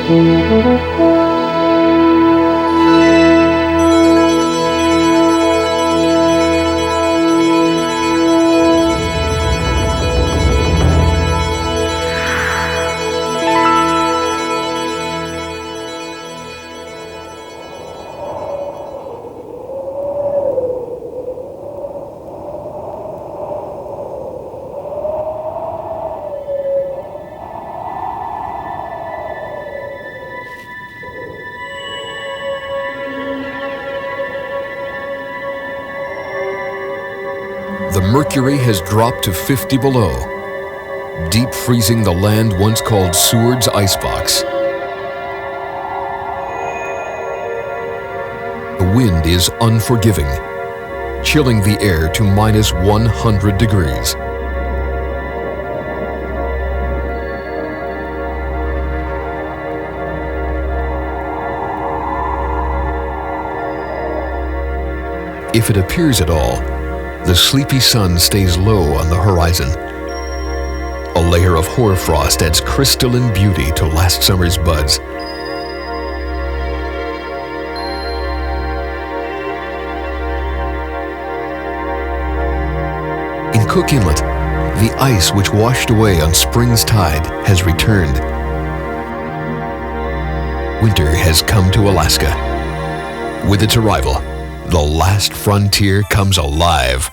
The mercury has dropped to 50 below, deep freezing the land once called Seward's icebox. The wind is unforgiving, chilling the air to minus 100 degrees. If it appears at all, the sleepy sun stays low on the horizon. A layer of hoarfrost adds crystalline beauty to last summer's buds. In Cook Inlet, the ice which washed away on spring's tide has returned. Winter has come to Alaska. With its arrival, the last frontier comes alive.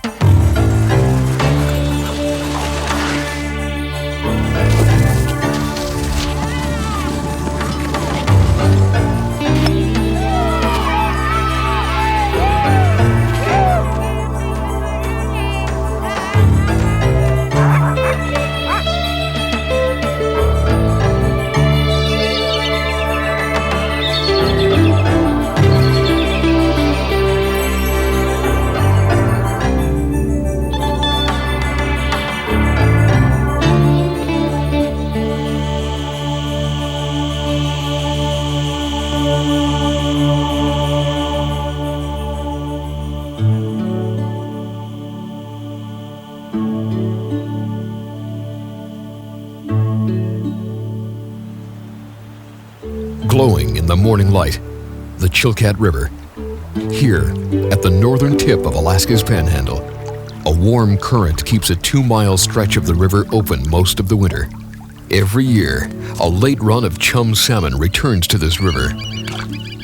Glowing in the morning light, the Chilkat River. Here, at the northern tip of Alaska's Panhandle, a warm current keeps a 2-mile stretch of the river open most of the winter. Every year, a late run of chum salmon returns to this river.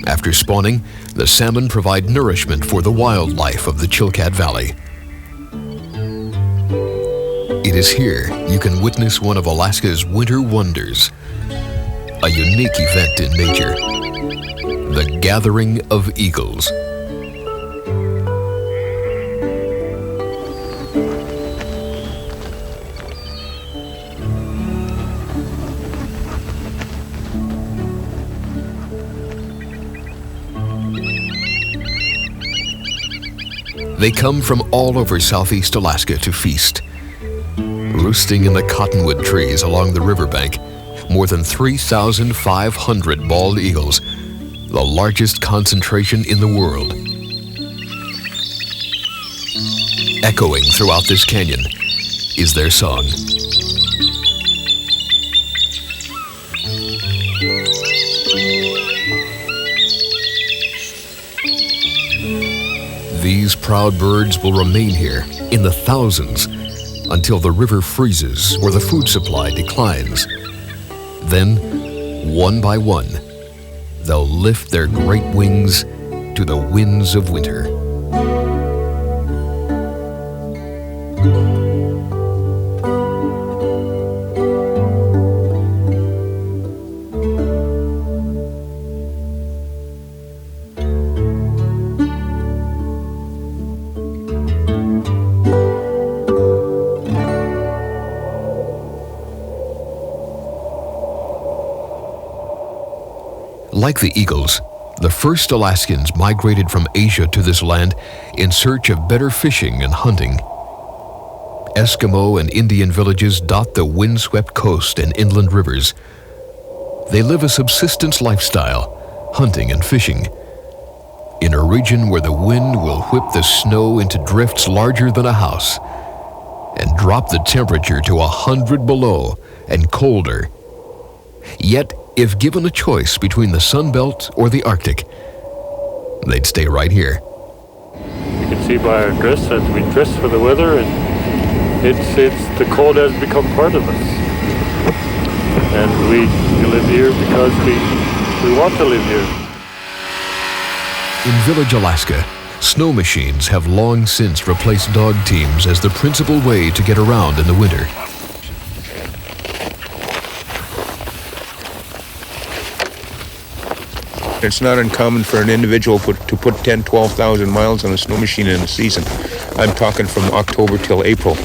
After spawning, the salmon provide nourishment for the wildlife of the Chilkat Valley. It is here you can witness one of Alaska's winter wonders, a unique event in nature, the gathering of eagles. They come from all over southeast Alaska to feast. Roosting in the cottonwood trees along the riverbank, more than 3,500 bald eagles, the largest concentration in the world. Echoing throughout this canyon is their song. These proud birds will remain here in the thousands until the river freezes or the food supply declines. Then, one by one, they'll lift their great wings to the winds of winter. Like the eagles, the first Alaskans migrated from Asia to this land in search of better fishing and hunting. Eskimo and Indian villages dot the windswept coast and inland rivers. They live a subsistence lifestyle, hunting and fishing, in a region where the wind will whip the snow into drifts larger than a house and drop the temperature to 100 below and colder. Yet, If given a choice between the Sun Belt or the Arctic, they'd stay right here. You can see by our dress that we dress for the weather, and the cold has become part of us. And we live here because we want to live here. In Village, Alaska, snow machines have long since replaced dog teams as the principal way to get around in the winter. It's not uncommon for an individual to put 10, 12,000 miles on a snow machine in a season. I'm talking from October till April.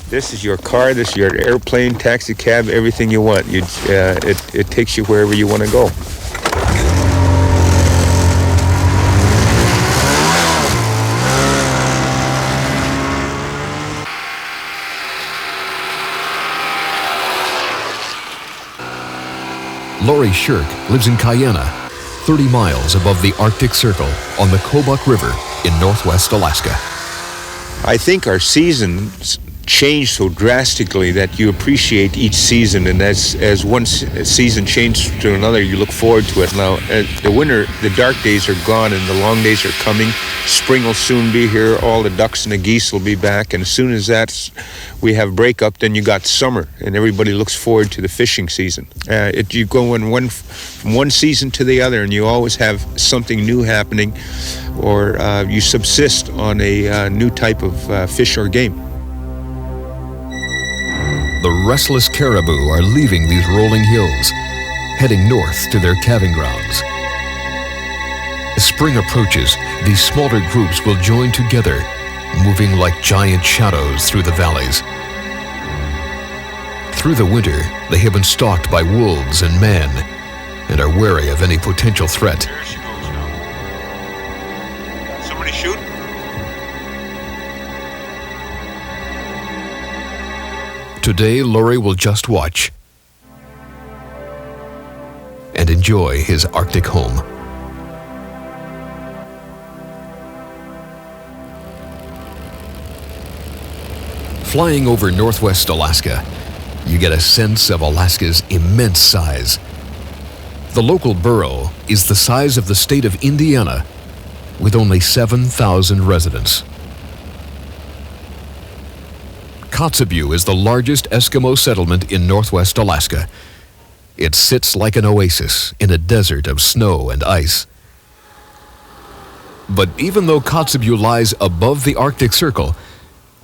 This is your car, this is your airplane, taxi cab, everything you want. It takes you wherever you want to go. Laurie Shirk lives in Kayena, 30 miles above the Arctic Circle on the Kobuk River in northwest Alaska. I think our seasons change so drastically that you appreciate each season, and as one season changes to another, you look forward to it. Now, the winter, the dark days are gone and the long days are coming. Spring will soon be here. All the ducks and the geese will be back, and as soon as we have breakup, then you got summer, and everybody looks forward to the fishing season. You go from one season to the other, and you always have something new happening, or you subsist on a new type of fish or game. The restless caribou are leaving these rolling hills, heading north to their calving grounds. As spring approaches, these smaller groups will join together, moving like giant shadows through the valleys. Through the winter, they have been stalked by wolves and man, and are wary of any potential threat. There she goes now. Somebody shoot? Today, Laurie will just watch and enjoy his Arctic home. Flying over northwest Alaska, you get a sense of Alaska's immense size. The local borough is the size of the state of Indiana, with only 7,000 residents. Kotzebue is the largest Eskimo settlement in northwest Alaska. It sits like an oasis in a desert of snow and ice. But even though Kotzebue lies above the Arctic Circle,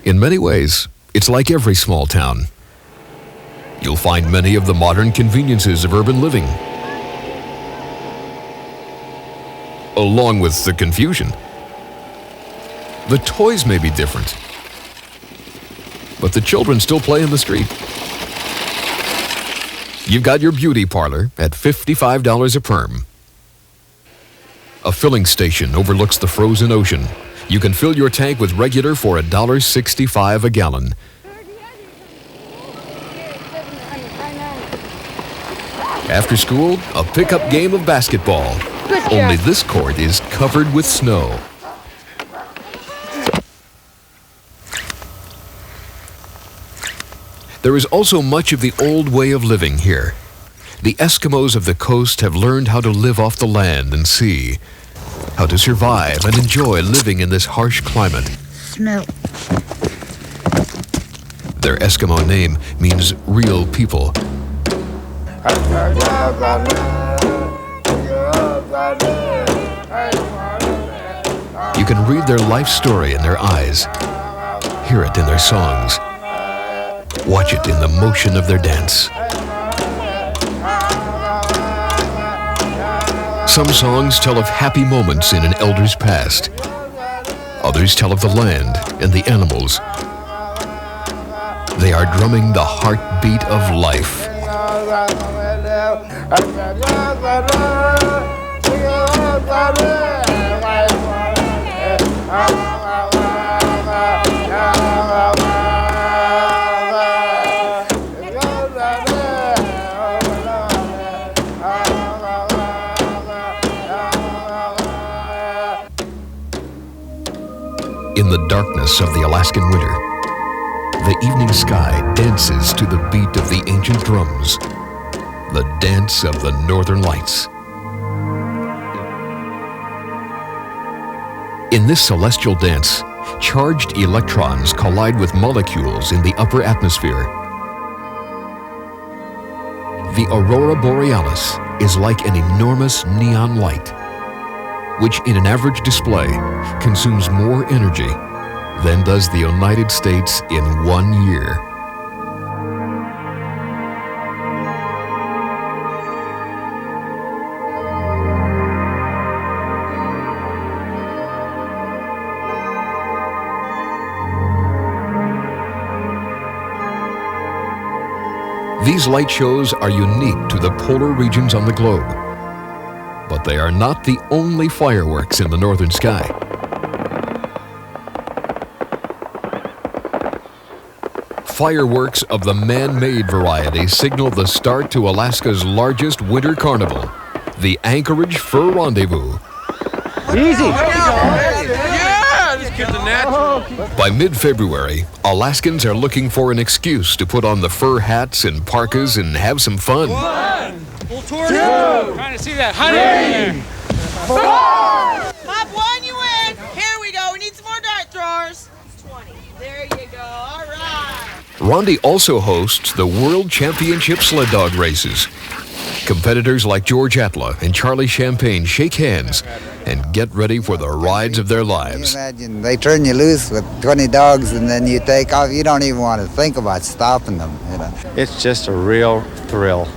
in many ways, it's like every small town. You'll find many of the modern conveniences of urban living, along with the confusion. The toys may be different, but the children still play in the street. You've got your beauty parlor at $55 a perm. A filling station overlooks the frozen ocean. You can fill your tank with regular for $1.65 a gallon. After school, a pickup game of basketball. Only this court is covered with snow. There is also much of the old way of living here. The Eskimos of the coast have learned how to live off the land and sea, how to survive and enjoy living in this harsh climate. Smell. Their Eskimo name means real people. You can read their life story in their eyes, hear it in their songs, watch it in the motion of their dance. Some songs tell of happy moments in an elder's past. Others tell of the land and the animals. They are drumming the heartbeat of life. In the darkness of the Alaskan winter, the evening sky dances to the beat of the ancient drums. the dance of the Northern Lights. In this celestial dance, charged electrons collide with molecules in the upper atmosphere. The aurora borealis is like an enormous neon light, which in an average display consumes more energy than does the United States in 1 year. These light shows are unique to the polar regions on the globe, but they are not the only fireworks in the northern sky. Fireworks of the man-made variety signal the start to Alaska's largest winter carnival, the Anchorage Fur Rendezvous. Easy! By mid-February, Alaskans are looking for an excuse to put on the fur hats and parkas and have some fun. 1, 2, trying to see that 100. 4. Pop 1, you win. Here we go. We need some more dart throwers. 20. There you go. All right. Rondi also hosts the World Championship sled dog races. Competitors like George Atla and Charlie Champagne shake hands and get ready for the rides of their lives. Can you imagine, they turn you loose with 20 dogs and then you take off. You don't even want to think about stopping them, you know. It's just a real thrill.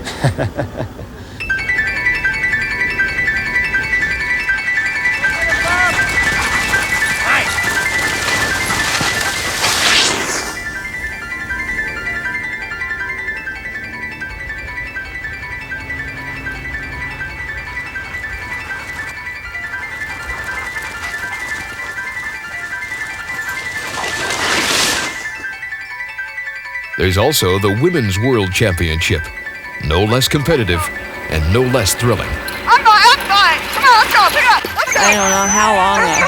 There's also the Women's World Championship, no less competitive and no less thrilling. I'm fine. Come on, let's go. Pick it up. Let's go. I don't know how long a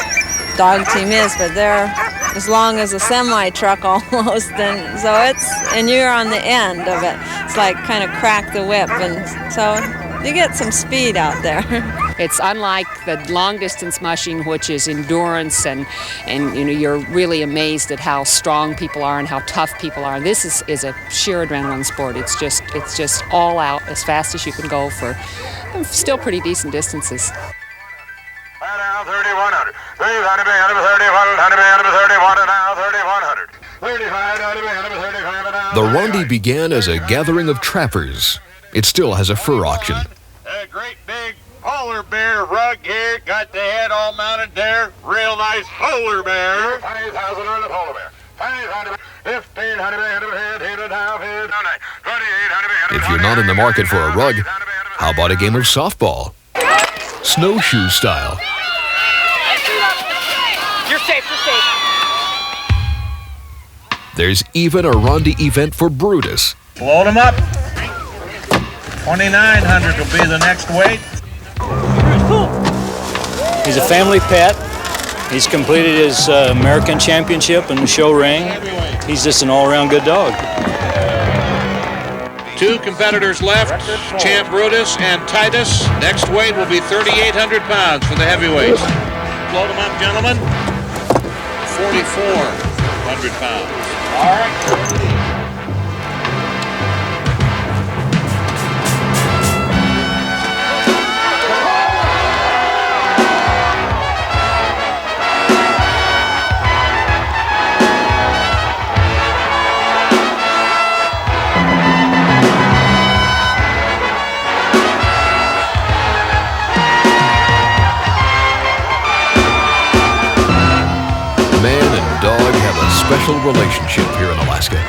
dog team is, but they're as long as a semi-truck almost. And you're on the end of it. It's like kind of crack the whip, and so you get some speed out there. It's unlike the long distance mushing, which is endurance and you know, you're really amazed at how strong people are and how tough people are. This is a sheer adrenaline sport. It's just all out as fast as you can go for still pretty decent distances. 3,100. 3,100. The Rondi began as a gathering of trappers. It still has a fur auction. A great big polar bear rug here. Got the head all mounted there. Real nice polar bear. 20,000 on the polar bear. 500, 1,500 head, head. If you're not in the market for a rug, how about a game of softball? Snowshoe style. You're safe, you're safe. There's even a Rondi event for Brutus. Load them up. 2,900 will be the next weight. He's a family pet. He's completed his American Championship in the show ring. He's just an all-around good dog. 2 competitors left, Champ Brutus and Titus. Next weight will be 3,800 pounds for the heavyweights. Load them up, gentlemen. 4,400 pounds. All right. Special relationship here in Alaska.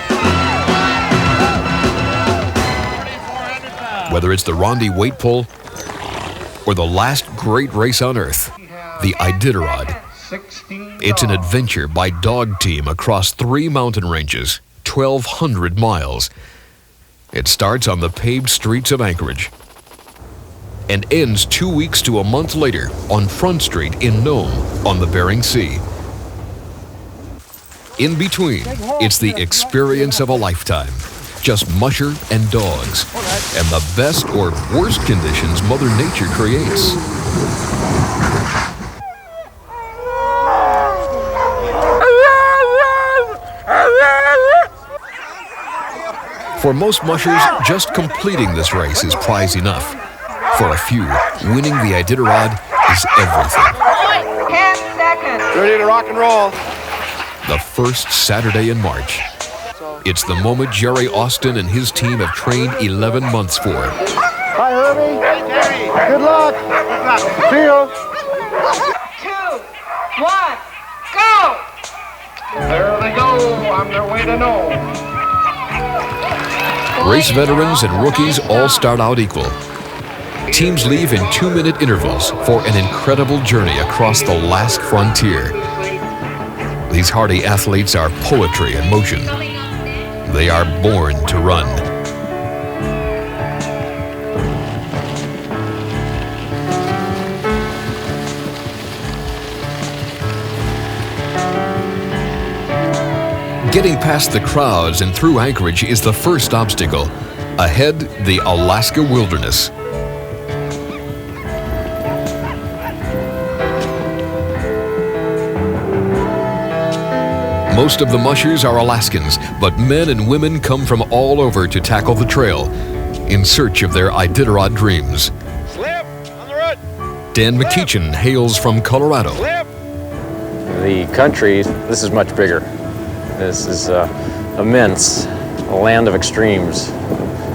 Whether it's the Rondi weight pull or the last great race on Earth, the Iditarod. It's an adventure by dog team across 3 mountain ranges, 1,200 miles. It starts on the paved streets of Anchorage and ends 2 weeks to a month later on Front Street in Nome on the Bering Sea. In between, it's the experience of a lifetime. just musher and dogs, and the best or worst conditions Mother Nature creates. For most mushers, just completing this race is prize enough. For a few, winning the Iditarod is everything. 10 seconds. Ready to rock and roll. The first Saturday in March. It's the moment Jerry Austin and his team have trained 11 months for. Hi, Herbie. Good luck. See you. 2, 1, go! There they go on their way to Nome. Race veterans and rookies all start out equal. Teams leave in 2-minute intervals for an incredible journey across the last frontier. These hardy athletes are poetry in motion. They are born to run. Getting past the crowds and through Anchorage is the first obstacle. Ahead, the Alaska wilderness. Most of the mushers are Alaskans, but men and women come from all over to tackle the trail in search of their Iditarod dreams. Slip on the road. Dan McEachin hails from Colorado. Slip. The country, this is much bigger. This is immense, a land of extremes,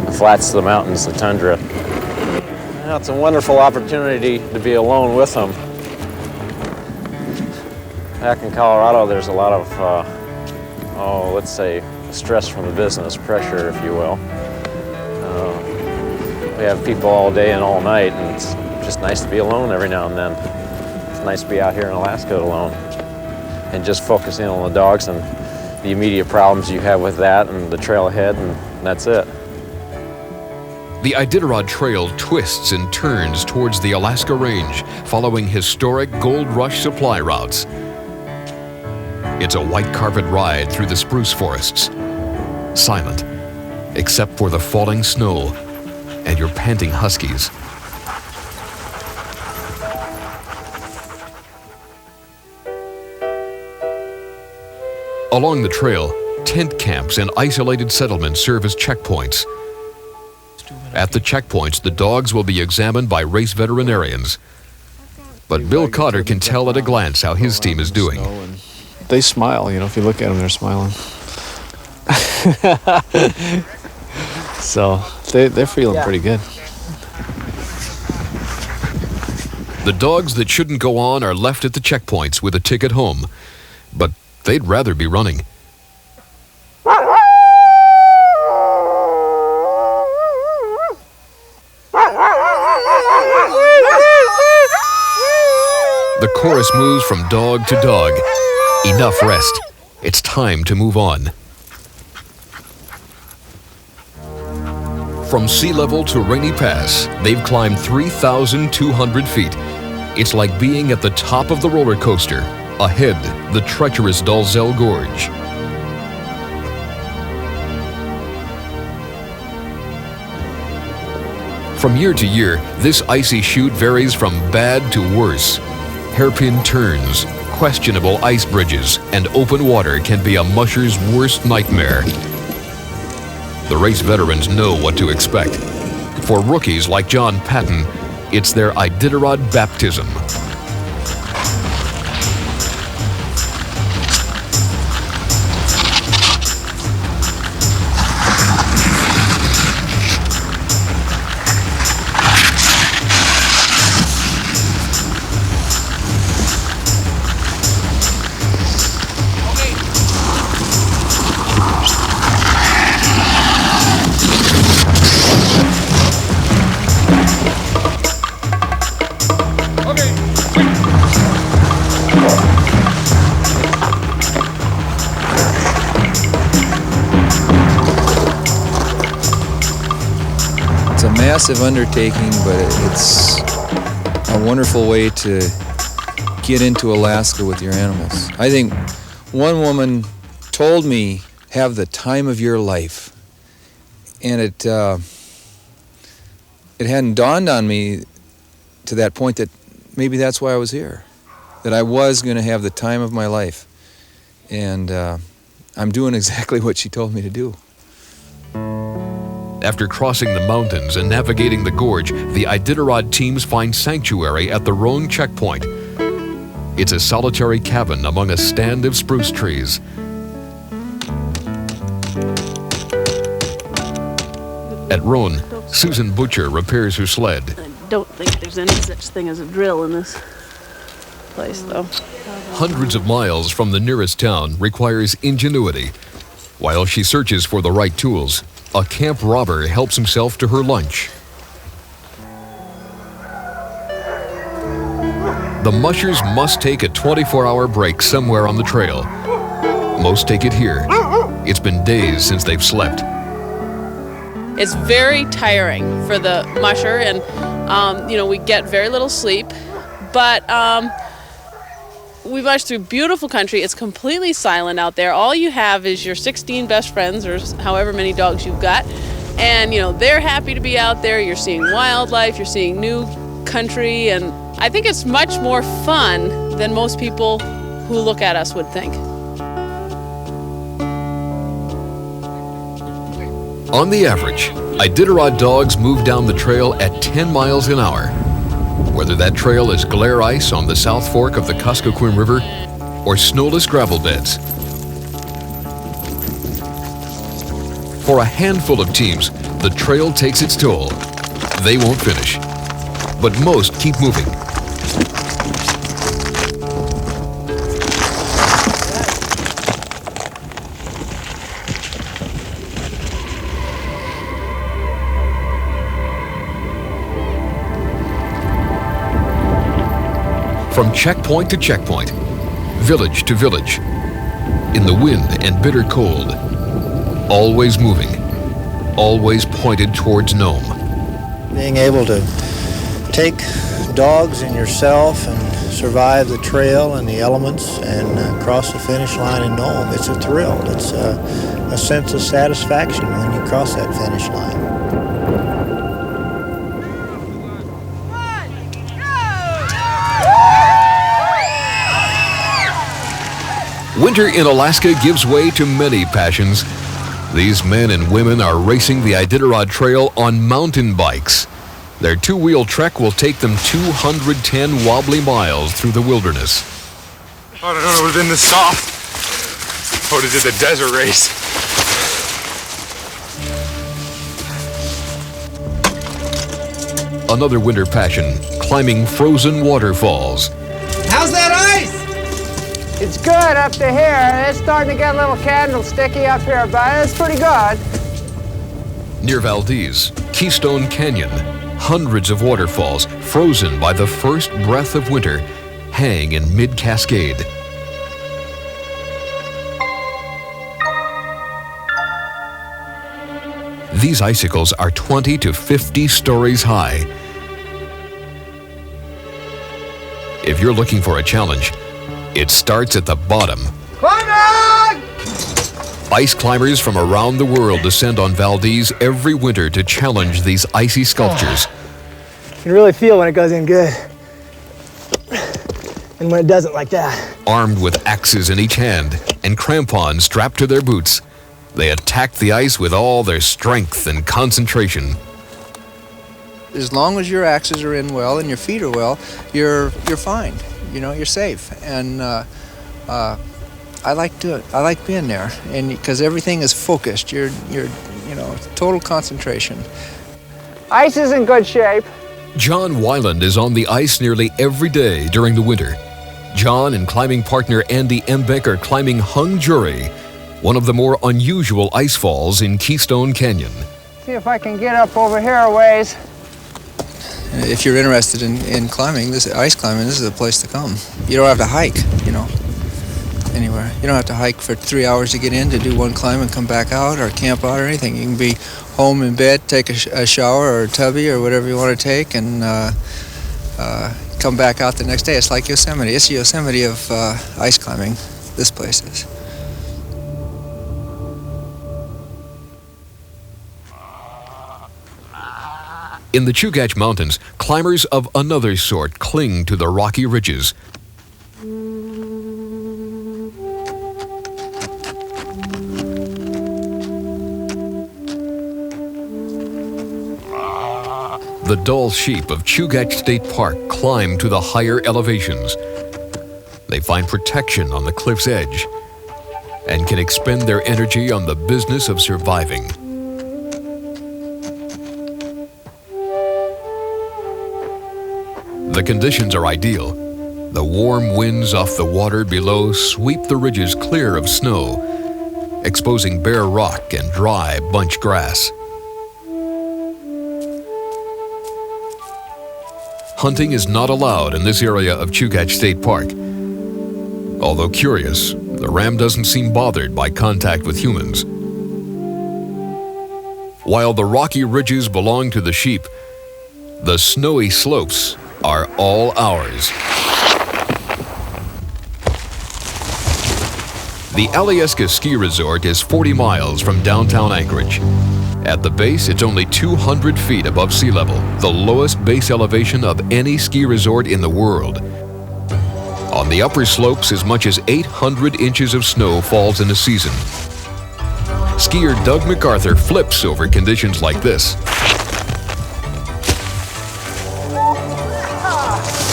the flats, the mountains, the tundra. Now, it's a wonderful opportunity to be alone with them. Back in Colorado, there's a lot of, let's say, stress from the business, pressure, if you will. We have people all day and all night, and it's just nice to be alone every now and then. It's nice to be out here in Alaska alone and just focusing on the dogs and the immediate problems you have with that and the trail ahead, and that's it. The Iditarod Trail twists and turns towards the Alaska Range, following historic gold rush supply routes. It's a white carpet ride through the spruce forests, silent, except for the falling snow and your panting huskies. Along the trail, tent camps and isolated settlements serve as checkpoints. At the checkpoints, the dogs will be examined by race veterinarians. But Bill Cotter can tell at a glance how his team is doing. They smile, if you look at them, they're smiling. So they're feeling pretty good. The dogs that shouldn't go on are left at the checkpoints with a ticket home, but they'd rather be running. The chorus moves from dog to dog. Enough rest. It's time to move on. From sea level to Rainy Pass, they've climbed 3,200 feet. It's like being at the top of the roller coaster. Ahead, the treacherous Dalzell Gorge. From year to year, this icy chute varies from bad to worse. Hairpin turns, questionable ice bridges, and open water can be a musher's worst nightmare. The race veterans know what to expect. For rookies like John Patton, it's their Iditarod baptism. Massive undertaking, but it's a wonderful way to get into Alaska with your animals. I think one woman told me, have the time of your life. And it hadn't dawned on me to that point that maybe that's why I was here, that I was going to have the time of my life. And I'm doing exactly what she told me to do. After crossing the mountains and navigating the gorge, the Iditarod teams find sanctuary at the Roan checkpoint. It's a solitary cabin among a stand of spruce trees. At Roan, Susan Butcher repairs her sled. I don't think there's any such thing as a drill in this place, though. Hundreds of miles from the nearest town requires ingenuity. While she searches for the right tools, a camp robber helps himself to her lunch. The mushers must take a 24-hour break somewhere on the trail. Most take it here. It's been days since they've slept. It's very tiring for the musher, and we get very little sleep, but we mush through beautiful country. It's completely silent out there. All you have is your 16 best friends, or however many dogs you've got, and they're happy to be out there. You're seeing wildlife, you're seeing new country, and I think it's much more fun than most people who look at us would think. On the average, Iditarod dogs move down the trail at 10 miles an hour. Whether that trail is glare ice on the South Fork of the Kuskokwim River or snowless gravel beds. For a handful of teams, the trail takes its toll. They won't finish, but most keep moving. From checkpoint to checkpoint, village to village, in the wind and bitter cold, always moving, always pointed towards Nome. Being able to take dogs and yourself and survive the trail and the elements and cross the finish line in Nome, it's a thrill. It's a sense of satisfaction when you cross that finish line. Winter in Alaska gives way to many passions. These men and women are racing the Iditarod Trail on mountain bikes. Their two-wheel trek will take them 210 wobbly miles through the wilderness. I don't know, it was in the soft. What is it, the desert race? Another winter passion, climbing frozen waterfalls. How's that ice? It's good up to here. It's starting to get a little candlesticky up here, but it's pretty good. Near Valdez, Keystone Canyon, hundreds of waterfalls frozen by the first breath of winter hang in mid-Cascade. These icicles are 20 to 50 stories high. If you're looking for a challenge, it starts at the bottom. Climb! Ice climbers from around the world descend on Valdez every winter to challenge these icy sculptures. You can really feel when it goes in good and when it doesn't, like that. Armed with axes in each hand and crampons strapped to their boots, they attack the ice with all their strength and concentration. As long as your axes are in well and your feet are well, you're fine. You're safe. And I like doing it. I like being there, and because everything is focused, you're total concentration. Ice is in good shape. John Weiland is on the ice nearly every day during the winter. John and climbing partner Andy Embeck are climbing Hung Jury, one of the more unusual ice falls in Keystone Canyon. See if I can get up over here a ways. If you're interested in climbing, ice climbing, this is a place to come. You don't have to hike, anywhere. You don't have to hike for 3 hours to get in to do one climb and come back out or camp out or anything. You can be home in bed, take a shower or a tubby or whatever you want to take, and come back out the next day. It's like Yosemite. It's the Yosemite of ice climbing, this place is. In the Chugach Mountains, climbers of another sort cling to the rocky ridges. The Dall sheep of Chugach State Park climb to the higher elevations. They find protection on the cliff's edge and can expend their energy on the business of surviving. The conditions are ideal. The warm winds off the water below sweep the ridges clear of snow, exposing bare rock and dry bunch grass. Hunting is not allowed in this area of Chugach State Park. Although curious, the ram doesn't seem bothered by contact with humans. While the rocky ridges belong to the sheep, the snowy slopes are all ours. The Alyeska Ski Resort is 40 miles from downtown Anchorage. At the base, it's only 200 feet above sea level, the lowest base elevation of any ski resort in the world. On the upper slopes, as much as 800 inches of snow falls in a season. Skier Doug MacArthur flips over conditions like this.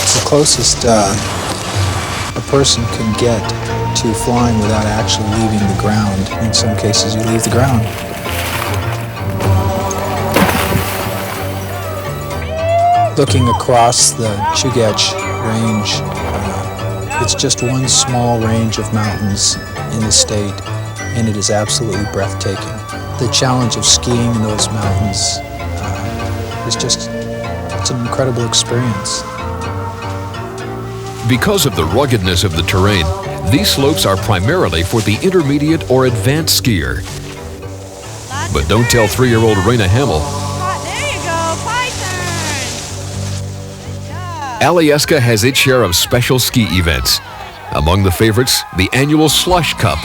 It's the closest a person can get to flying without actually leaving the ground. In some cases, you leave the ground. Looking across the Chugach Range, it's just one small range of mountains in the state, and it is absolutely breathtaking. The challenge of skiing in those mountains is just, it's an incredible experience. Because of the ruggedness of the terrain, these slopes are primarily for the intermediate or advanced skier. But don't tell 3-year-old Raina Hamill. Alyeska has its share of special ski events. Among the favorites, the annual Slush Cup.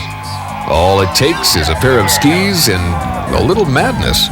All it takes is a pair of skis and a little madness.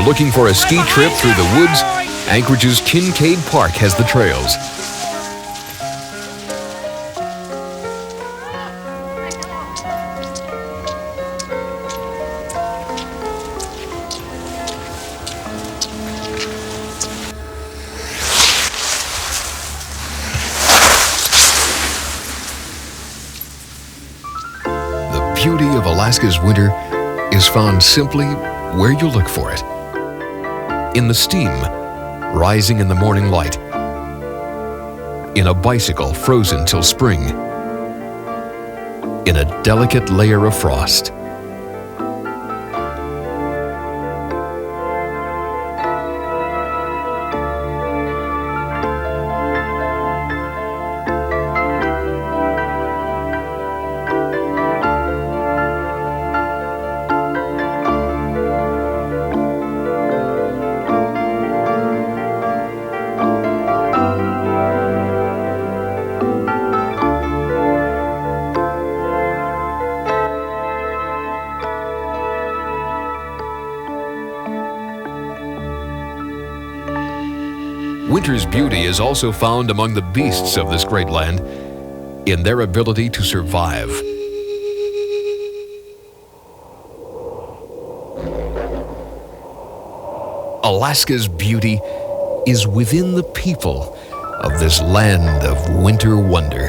Looking for a ski trip through the woods, Anchorage's Kincaid Park has the trails. The beauty of Alaska's winter is found simply where you look for it. In the steam, rising in the morning light. In a bicycle frozen till spring. In a delicate layer of frost. Winter's beauty is also found among the beasts of this great land in their ability to survive. Alaska's beauty is within the people of this land of winter wonder.